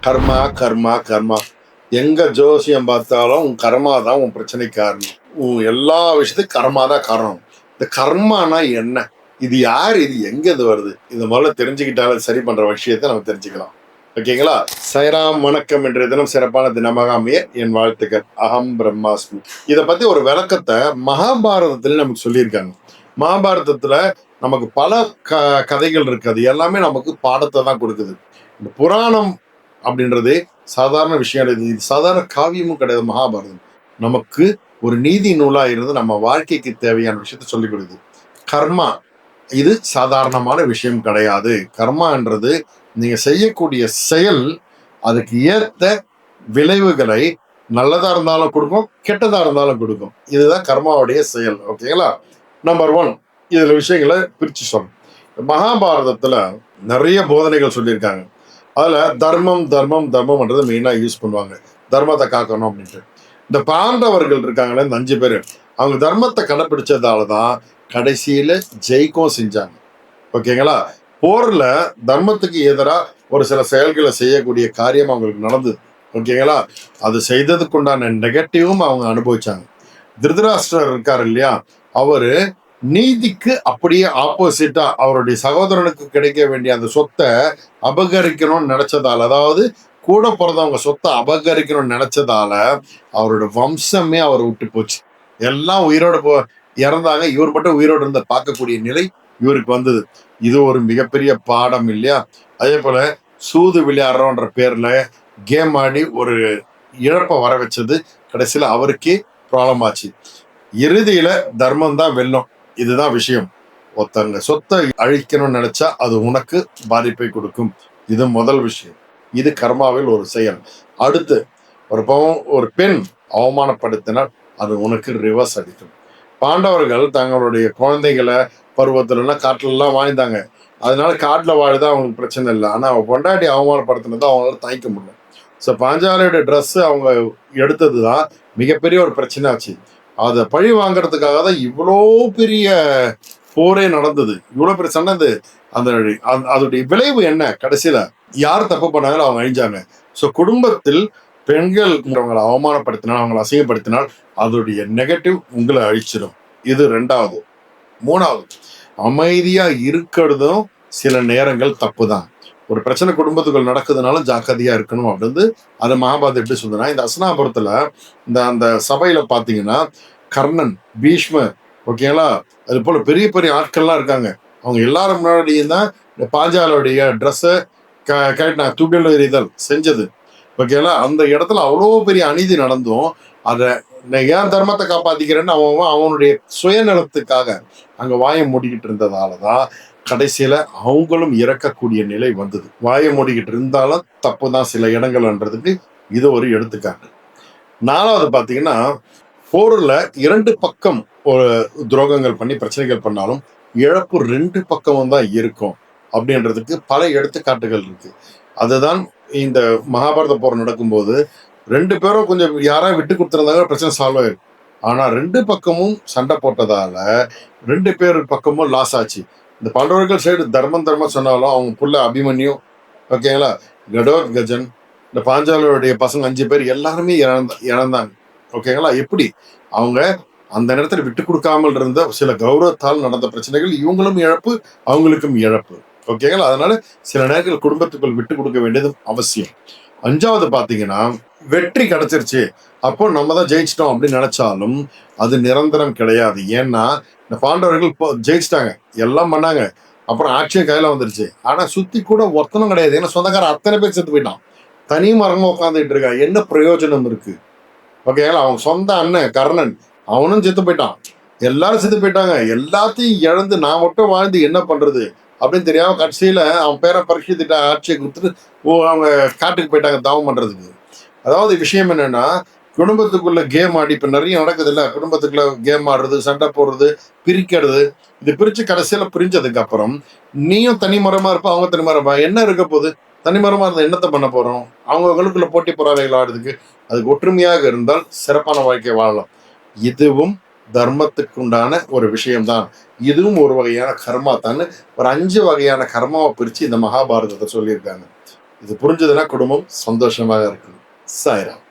கர்மா கர்மா கர்மா. எங்க ஜோசியம் பார்த்தாலும் உன் கர்மா தான் உன் பிரச்சனைக்கு காரணம். உன் எல்லா விஷயத்துக்கும் கர்மா தான் காரணம். இந்த கர்மானா என்ன? இது யார்? இது எங்க இது வருது? இதை முதல்ல தெரிஞ்சுக்கிட்டாலும் சரி பண்ற விஷயத்த நம்ம தெரிஞ்சுக்கலாம். ஓகேங்களா? சைராம் வணக்கம். என்ற தினம் சிறப்பான தினமாக அமைய என் வாழ்த்துக்கள். அகம் பிரம்மாஸ்மி. இதை பத்தி ஒரு விளக்கத்தை மகாபாரதத்துல நமக்கு சொல்லியிருக்காங்க. மகாபாரதத்துல நமக்கு பல கதைகள் இருக்கு. அது எல்லாமே நமக்கு பாடத்தை தான் கொடுக்குது. இந்த புராணம் அப்படின்றது சாதாரண விஷயம் கிடையாது. இது சாதாரண காவியமும் கிடையாது. மகாபாரதம் நமக்கு ஒரு நீதி நூலா இருந்து நம்ம வாழ்க்கைக்கு தேவையான விஷயத்த சொல்லிக் கொடுக்குது. கர்மா இது சாதாரணமான விஷயம் கிடையாது. கர்மான்றது நீங்க செய்யக்கூடிய செயல், அதுக்கு ஏத்த விளைவுகளை நல்லதா இருந்தாலும் கொடுக்கும், கெட்டதா இருந்தாலும் கொடுக்கும். இதுதான் கர்மாவுடைய செயல். ஓகேங்களா? நம்பர் 1 இதுல விஷயங்களை பிரிச்சு சொல்லணும். மகாபாரதத்துல நிறைய போதனைகள் சொல்லியிருக்காங்க. அதுல தர்மம் தர்மம் தர்மம்ன்றது மெயினா யூஸ் பண்ணுவாங்க. தர்மத்தை காக்கணும் அப்படின்ட்டு. இந்த பாண்டவர்கள் இருக்காங்களே, இந்த 5 பேர், அவங்க தர்மத்தை கடைப்பிடிச்சதாலதான் கடைசியில ஜெயிக்கவும் செஞ்சாங்க. ஓகேங்களா? போர்ல தர்மத்துக்கு எதிராக ஒரு சில செயல்களை செய்யக்கூடிய காரியம் அவங்களுக்கு நடந்தது. ஓகேங்களா? அது செய்ததுக்கு உண்டான நெகட்டிவும் அவங்க அனுபவிச்சாங்க. திருதராஷ்டிரர் இருக்காரு இல்லையா, அவரு நீதிக்கு அப்படியே ஆப்போசிட்டா அவருடைய சகோதரனுக்கு கிடைக்க வேண்டிய அந்த சொத்தை அபகரிக்கணும்னு நினைச்சதால, அதாவது கூட பிறந்தவங்க சொத்தை அபகரிக்கணும்னு நினைச்சதால அவரோட வம்சமே அவரை விட்டு போச்சு. எல்லாம் உயிரோட இறந்தாங்க. இவர் மட்டும் உயிரோடு இருந்த பார்க்கக்கூடிய நிலை இவருக்கு வந்தது. இது ஒரு மிகப்பெரிய பாடம் இல்லையா? அதே போல சூது விளையாடுறோன்ற பேர்ல கேம் ஆடி ஒரு இழப்பை வர வச்சது கடைசியில அவருக்கே ப்ராப்ளம் ஆச்சு. இறுதியில தர்மம் தான் வெல்லும். இதுதான் விஷயம். ஒருத்தங்க சொத்தை அழிக்கணும்னு நினைச்சா அது உனக்கு பாதிப்பை கொடுக்கும். இது முதல் விஷயம். இது கர்மாவில் ஒரு செயல். அடுத்து, ஒரு பெண் அவமானப்படுத்தினால் அது உனக்கு ரிவர்ஸ் அடிக்கும். பாண்டவர்கள் தங்களுடைய குழந்தைகளை பருவத்துலலாம் காட்டுலலாம் வாழ்ந்தாங்க. அதனால காட்டுல வாழுது அவங்களுக்கு பிரச்சனை இல்லை. ஆனா அவன் பொண்டாட்டி அவமானப்படுத்தினதை அவங்களால தாங்கிக்க முடியல. ஸோ பாஞ்சாலியோட ட்ரெஸ் அவங்க எடுத்தது தான் மிகப்பெரிய ஒரு பிரச்சனை ஆச்சு. அதை பழி வாங்கறதுக்காக தான் இவ்வளோ பெரிய போரே நடந்தது. இவ்வளோ பெரிய சண்டை. அந்த அதோடைய விளைவு என்ன? கடைசியில யார் தப்பு பண்ணாங்களோ அவங்க அழிஞ்சாங்க. ஸோ குடும்பத்தில் பெண்கள் அவங்களை அவமானப்படுத்தினால், அவங்களை அசிங்கப்படுத்தினால் அதோடைய நெகட்டிவ் உங்களை அழிச்சிடும். இது 2வது. 3வது, அமைதியா இருக்கிறதும் சில நேரங்கள் தப்பு தான். ஒரு பிரச்சனை குடும்பத்துக்குள் நடக்குதுனாலும் ஜாக்கிரதையா இருக்கணும் அப்படின்னு அது மகாபாரதம் எப்படி சொல்லுதுன்னா, இந்த அஸ்னாபுரத்துல அந்த சபையில பாத்தீங்கன்னா கர்ணன், பீஷ்மர், ஓகேங்களா, அது போல பெரிய பெரிய ஆட்கள்லாம் இருக்காங்க. அவங்க எல்லாரும் முன்னாடியும் தான் இந்த பாஞ்சாலுடைய ட்ரெஸ்ஸை கேட்டாங்க, துகள் எறிதல் செஞ்சது. ஓகேங்களா? அந்த இடத்துல அவ்வளோ பெரிய அநீதி நடந்தும் அதை ஏன் தர்மத்தை காப்பாத்திக்கிறேன்னு அவனுடைய சுயநலத்துக்காக அங்க வாயை மூடிக்கிட்டு இருந்ததாலதான் கடைசியில அவங்களும் இறக்கக்கூடிய நிலை வந்தது. வாயை மூடிக்கிட்டு இருந்தாலும் தப்பு தான் சில இடங்கள்ன்றதுக்கு இது ஒரு எடுத்துக்காட்டு. 4வது பாத்தீங்கன்னா, போர்ல 2 பக்கம் ஒரு துரோகங்கள் பண்ணி பிரச்சனைகள் பண்ணாலும் இழப்பு 2 பக்கமும் தான் இருக்கும் அப்படின்றதுக்கு பல எடுத்துக்காட்டுகள் இருக்கு. அதுதான் இந்த மகாபாரத போர் நடக்கும்போது 2 பேரும் கொஞ்சம் யாராவது விட்டு கொடுத்துருந்தாங்க, பிரச்சனை சால்வ் ஆயிருக்கு. ஆனா 2 பக்கமும் சண்டை போட்டதால 2 பேர் பக்கமும் லாஸ் ஆச்சு. இந்த பாண்டவர்கள் சைடு தர்மம் தர்மம் சொன்னாலும் அவங்க புள்ள அபிமன்யு, ஓகேங்களா, கடோத்கஜன், இந்த பாஞ்சாலியோடைய பசங்க 5 பேர் எல்லாருமே இழந்தாங்க. ஓகேங்களா? எப்படி அவங்க அந்த நேரத்தில் விட்டு கொடுக்காமல் இருந்த சில கௌரவத்தால் நடந்த பிரச்சனைகள், இவங்களும் இழப்பு, அவங்களுக்கும் இழப்பு. ஓகேங்களா? அதனால சில நேரங்கள் குடும்பத்துக்குள் விட்டு கொடுக்க வேண்டியது அவசியம். 5வது பாத்தீங்கன்னா, வெற்றி கிடைச்சிருச்சு, அப்போ நம்ம தான் ஜெயிச்சிட்டோம் அப்படின்னு நினைச்சாலும் அது நிரந்தரம் கிடையாது. ஏன்னா இந்த பாண்டவர்கள் ஜெயிச்சிட்டாங்க, எல்லாம் பண்ணாங்க, அப்புறம் ஆட்சியை கையில வந்துருச்சு. ஆனா சுத்தி கூட ஒருத்தனும் கிடையாது. ஏன்னா சொந்தக்காரன் அத்தனை பேர் செத்து போயிட்டான். தனி மரமா உட்காந்துட்டு இருக்கா. என்ன பிரயோஜனம் இருக்கு? ஓகேங்களா? அவன் சொந்த அண்ணன் கர்ணன், அவனும் செத்து போயிட்டான். எல்லாரும் செத்து போயிட்டாங்க. எல்லாத்தையும் இழந்து நான் மட்டும் வாழ்ந்து என்ன பண்றது அப்படின்னு தெரியாம கடைசியில அவன் பேரை பரிசுத்திட்ட ஆட்சியை கொடுத்துட்டு அவங்க காட்டுக்கு போயிட்டாங்க தவம் பண்றதுக்கு. அதாவது விஷயம் என்னன்னா, குடும்பத்துக்குள்ள கேம் ஆடி இப்ப நிறைய நடக்குது இல்ல, குடும்பத்துக்குள்ள கேம் ஆடுறது, சண்டை போடுறது, பிரிக்கிறது. இது பிரிச்சு கடைசியில பிரிஞ்சதுக்கு அப்புறம் நீயும் தனிமரமா இருப்ப, அவங்க தனிமரமா என்ன இருக்க போகுது? தனிமரமா இருந்தா என்னத்தை பண்ண போறோம்? அவங்களுக்குள்ள போட்டி பொறாமைகள் ஆடுறதுக்கு. அதுக்கு ஒற்றுமையாக இருந்தால் சிறப்பான வாழ்க்கை வாழலாம். இதுவும் தர்மத்துக்கு உண்டான ஒரு விஷயம்தான். இதுவும் ஒரு வகையான கர்மா தான். ஒரு 5 வகையான கர்மாவை பிரிச்சு இந்த மகாபாரதத்தை சொல்லியிருக்காங்க. இது புரிஞ்சதுன்னா குடும்பம் சந்தோஷமாக இருக்கும். சாய்ராம்.